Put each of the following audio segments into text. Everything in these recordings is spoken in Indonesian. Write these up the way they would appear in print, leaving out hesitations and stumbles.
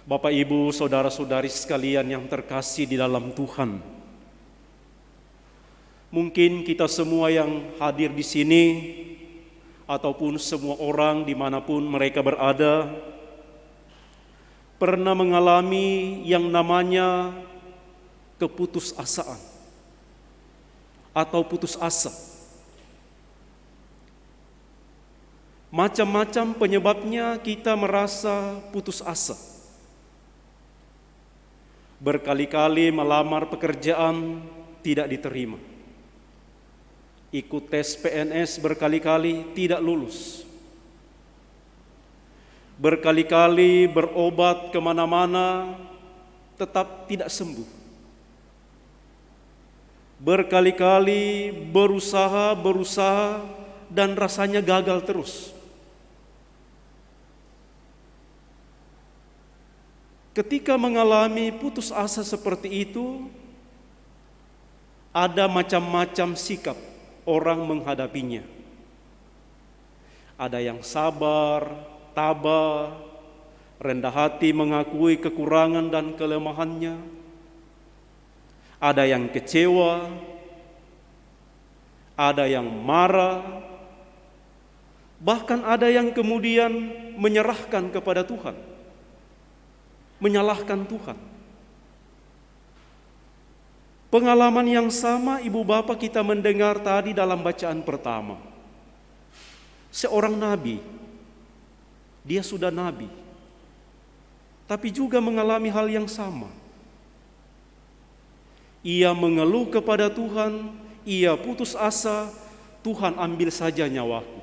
Bapak, Ibu, saudara-saudari sekalian yang terkasih di dalam Tuhan. Mungkin kita semua yang hadir di sini, ataupun semua orang dimanapun mereka berada, pernah mengalami yang namanya keputusasaan atau putus asa. Macam-macam penyebabnya kita merasa putus asa. Berkali-kali melamar pekerjaan tidak diterima. Ikut tes PNS berkali-kali tidak lulus. Berkali-kali berobat kemana-mana tetap tidak sembuh. Berkali-kali berusaha dan rasanya gagal terus. Ketika mengalami putus asa seperti itu, ada macam-macam sikap orang menghadapinya. Ada yang sabar, tabah, rendah hati mengakui kekurangan dan kelemahannya. Ada yang kecewa, ada yang marah, bahkan ada yang kemudian menyerahkan kepada Tuhan, menyalahkan Tuhan. Pengalaman yang sama ibu bapak kita mendengar tadi dalam bacaan pertama. Seorang nabi, dia sudah nabi, tapi juga mengalami hal yang sama. Ia mengeluh kepada Tuhan, ia putus asa, Tuhan ambil saja nyawaku.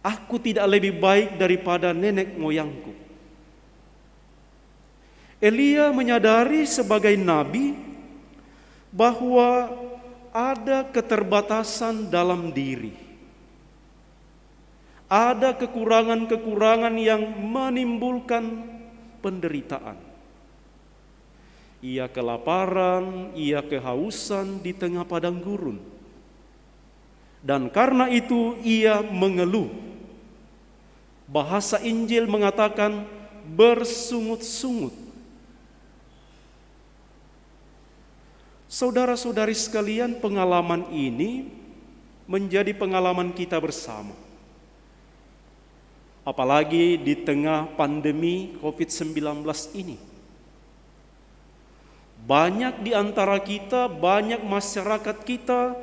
Aku tidak lebih baik daripada nenek moyangku. Elia menyadari sebagai nabi bahwa ada keterbatasan dalam diri. Ada kekurangan-kekurangan yang menimbulkan penderitaan. Ia kelaparan, ia kehausan di tengah padang gurun. Dan karena itu ia mengeluh. Bahasa Injil mengatakan bersungut-sungut. Saudara-saudari sekalian, pengalaman ini menjadi pengalaman kita bersama. Apalagi di tengah pandemi COVID-19 ini. Banyak di antara kita, banyak masyarakat kita,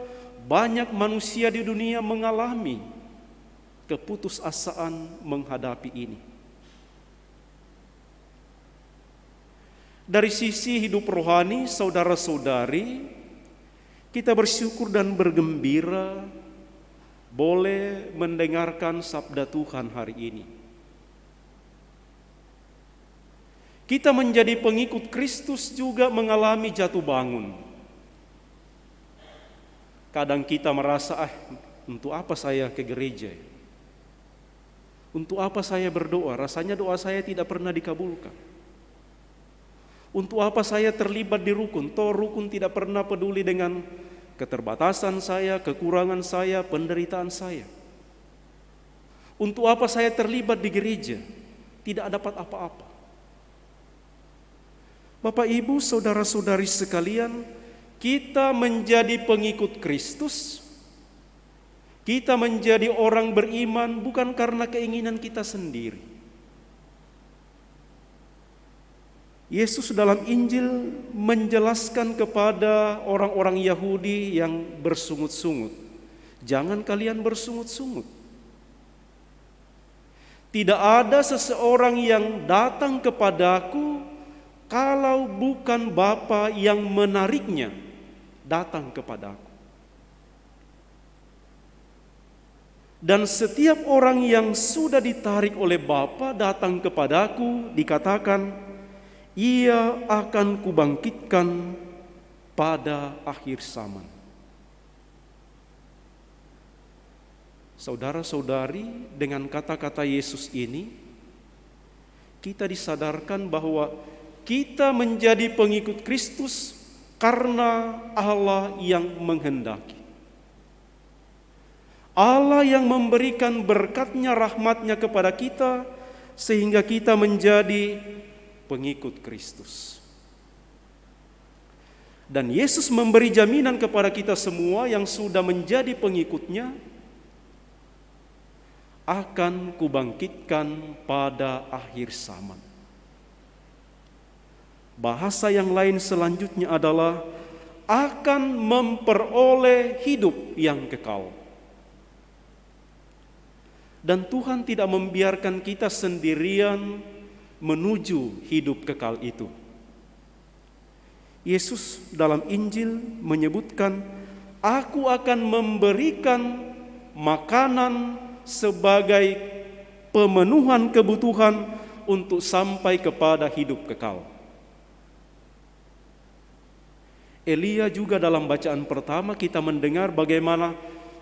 banyak manusia di dunia mengalami keputusasaan menghadapi ini. Dari sisi hidup rohani, saudara-saudari, kita bersyukur dan bergembira boleh mendengarkan sabda Tuhan hari ini. Kita menjadi pengikut Kristus juga mengalami jatuh bangun. Kadang kita merasa, untuk apa saya ke gereja? Untuk apa saya berdoa? Rasanya doa saya tidak pernah dikabulkan. Untuk apa saya terlibat di rukun? Toh rukun tidak pernah peduli dengan keterbatasan saya, kekurangan saya, penderitaan saya. Untuk apa saya terlibat di gereja? Tidak dapat apa-apa. Bapak, Ibu, saudara-saudari sekalian, kita menjadi pengikut Kristus. Kita menjadi orang beriman bukan karena keinginan kita sendiri. Yesus dalam Injil menjelaskan kepada orang-orang Yahudi yang bersungut-sungut, jangan kalian bersungut-sungut. Tidak ada seseorang yang datang kepadaku kalau bukan Bapa yang menariknya datang kepadaku. Dan setiap orang yang sudah ditarik oleh Bapa datang kepadaku, dikatakan, ia akan kubangkitkan pada akhir zaman. Saudara-saudari, dengan kata-kata Yesus ini, kita disadarkan bahwa kita menjadi pengikut Kristus karena Allah yang menghendaki. Allah yang memberikan berkat-Nya, rahmat-Nya kepada kita sehingga kita menjadi pengikut Kristus. Dan Yesus memberi jaminan kepada kita semua yang sudah menjadi pengikutnya, akan kubangkitkan pada akhir zaman. Bahasa yang lain selanjutnya adalah akan memperoleh hidup yang kekal. Dan Tuhan tidak membiarkan kita sendirian menuju hidup kekal itu. Yesus dalam Injil menyebutkan, "Aku akan memberikan makanan sebagai pemenuhan kebutuhan untuk sampai kepada hidup kekal." Elia juga dalam bacaan pertama kita mendengar bagaimana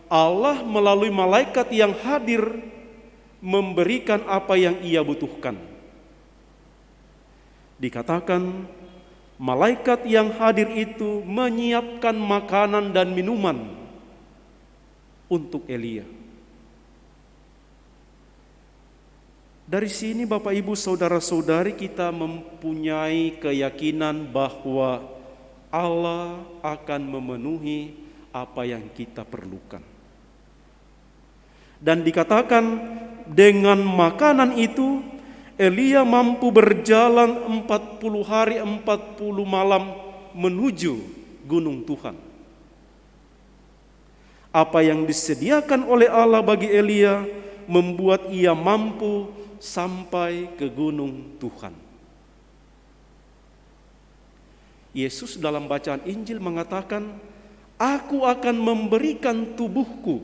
Allah melalui malaikat yang hadir memberikan apa yang ia butuhkan. Dikatakan malaikat yang hadir itu menyiapkan makanan dan minuman untuk Elia. Dari sini Bapak Ibu Saudara-saudari kita mempunyai keyakinan bahwa Allah akan memenuhi apa yang kita perlukan. Dan dikatakan dengan makanan itu Elia mampu berjalan 40 hari 40 malam menuju gunung Tuhan. Apa yang disediakan oleh Allah bagi Elia membuat ia mampu sampai ke gunung Tuhan. Yesus dalam bacaan Injil mengatakan, "Aku akan memberikan tubuhku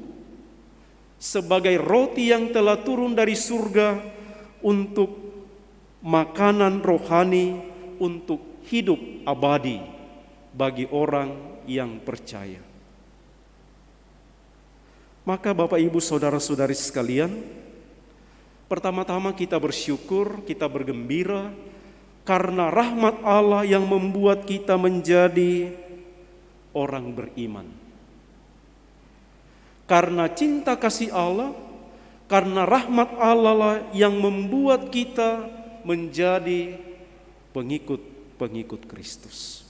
sebagai roti yang telah turun dari surga untuk makanan rohani, untuk hidup abadi bagi orang yang percaya." Maka Bapak Ibu Saudara-saudari sekalian, pertama-tama kita bersyukur, kita bergembira karena rahmat Allah yang membuat kita menjadi orang beriman. Karena cinta kasih Allah, karena rahmat Allah lah yang membuat kita menjadi pengikut Kristus.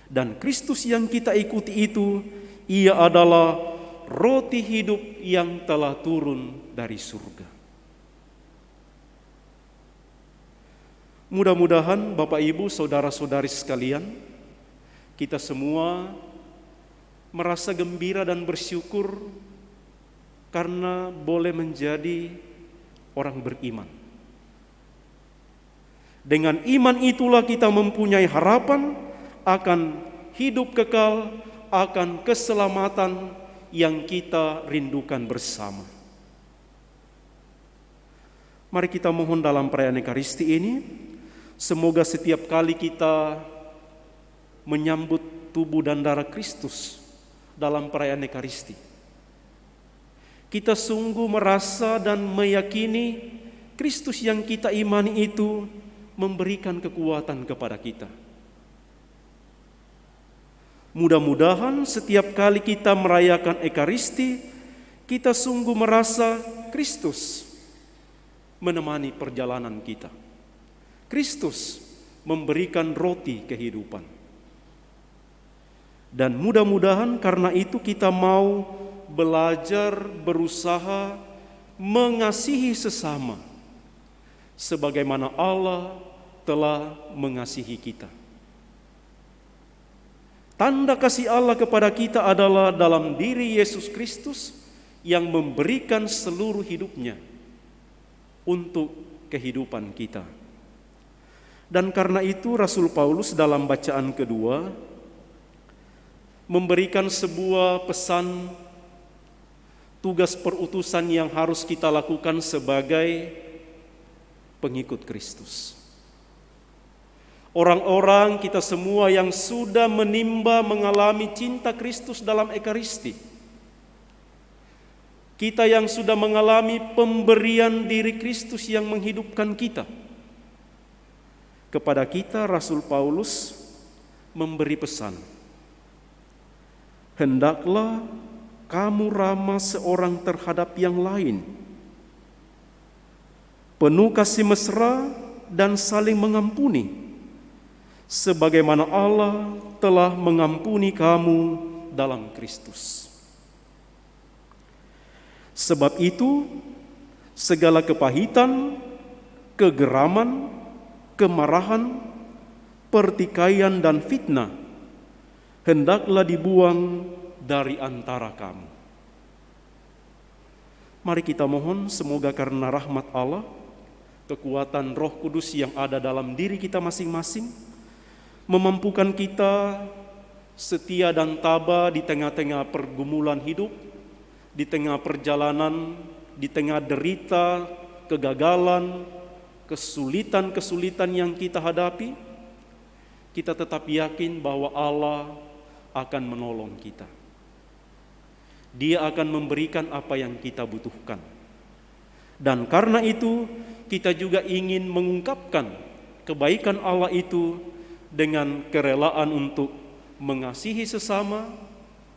Dan Kristus yang kita ikuti itu, ia adalah roti hidup yang telah turun dari surga. Mudah-mudahan Bapak Ibu Saudara-saudari sekalian, kita semua merasa gembira dan bersyukur karena boleh menjadi orang beriman. Dengan iman itulah kita mempunyai harapan akan hidup kekal, akan keselamatan yang kita rindukan bersama. Mari kita mohon dalam perayaan Ekaristi ini, semoga setiap kali kita menyambut tubuh dan darah Kristus dalam perayaan Ekaristi, kita sungguh merasa dan meyakini Kristus yang kita imani itu memberikan kekuatan kepada kita. Mudah-mudahan setiap kali kita merayakan Ekaristi, kita sungguh merasa Kristus menemani perjalanan kita. Kristus memberikan roti kehidupan. Dan mudah-mudahan karena itu kita mau belajar, berusaha mengasihi sesama sebagaimana Allah telah mengasihi kita. Tanda kasih Allah kepada kita adalah dalam diri Yesus Kristus yang memberikan seluruh hidupnya untuk kehidupan kita. Dan karena itu Rasul Paulus dalam bacaan kedua memberikan sebuah pesan tugas perutusan yang harus kita lakukan sebagai pengikut Kristus. Orang-orang kita semua yang sudah menimba mengalami cinta Kristus dalam Ekaristi. Kita yang sudah mengalami pemberian diri Kristus yang menghidupkan kita. Kepada kita Rasul Paulus memberi pesan. Hendaklah kamu ramah seorang terhadap yang lain. penuh kasih mesra dan saling mengampuni, sebagaimana Allah telah mengampuni kamu dalam Kristus. Sebab itu, segala kepahitan, kegeraman, kemarahan, pertikaian dan fitnah hendaklah dibuang dari antara kamu. Mari kita mohon semoga karena rahmat Allah, kekuatan Roh Kudus yang ada dalam diri kita masing-masing memampukan kita setia dan tabah di tengah-tengah pergumulan hidup, di tengah perjalanan, di tengah derita, kegagalan, kesulitan-kesulitan yang kita hadapi. Kita tetap yakin bahwa Allah akan menolong kita. Dia akan memberikan apa yang kita butuhkan. Dan karena itu, kita juga ingin mengungkapkan kebaikan Allah itu dengan kerelaan untuk mengasihi sesama,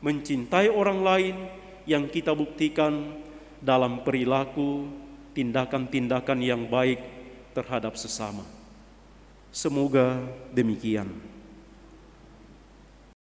mencintai orang lain yang kita buktikan dalam perilaku, tindakan-tindakan yang baik terhadap sesama. Semoga demikian.